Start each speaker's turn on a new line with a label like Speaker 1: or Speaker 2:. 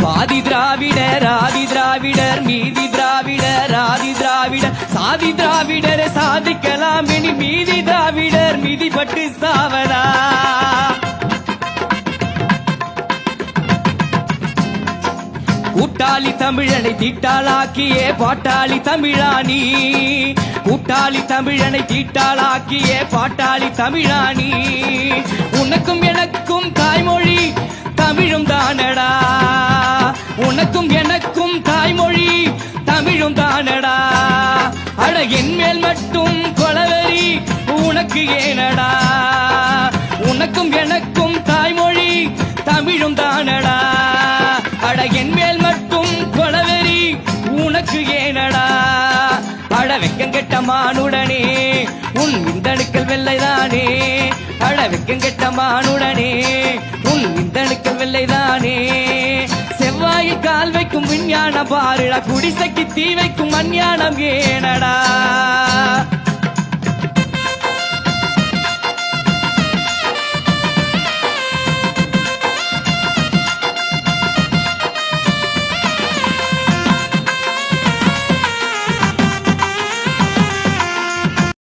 Speaker 1: பாதி திராவிடர் ஆதி திராவிடர் மீதி திராவிடர் ஆதி திராவிடர் சாதி திராவிடர் சாதிக்கலாம் இனி மீதி திராவிடர் மிதிப்பட்டு சாவதா கூட்டாளி தமிழனை தீட்டாளாக்கியே பாட்டாளி தமிழானி கூட்டாளி தமிழனை தீட்டாளாக்கியே பாட்டாளி தமிழானி உனக்கும் எனக்கும் தாய்மொழி தமிழும் தானடா உனக்கும் எனக்கும் தாய்மொழி தமிழும் தானடா அட என் மேல் மட்டும் கொலவெறி உனக்கு ஏனடா உனக்கும் எனக்கும் தாய்மொழி தமிழும் தானடா அட என் மேல் மட்டும் கொலவெறி உனக்கு ஏனடா அட வெக்கங்கெட்ட மானுடனே உன் விந்தணுக்கள் வெள்ளைதானே அட வெக்கங்கெட்ட மானுடனே உன் விந்தணுக்கள் வெள்ளைதானே செவ்வாயில் கால் வைக்கும் விஞ்ஞானம் பாருடா குடிசைக்கு தீ வைக்கும் அஞ்ஞானம் ஏனடா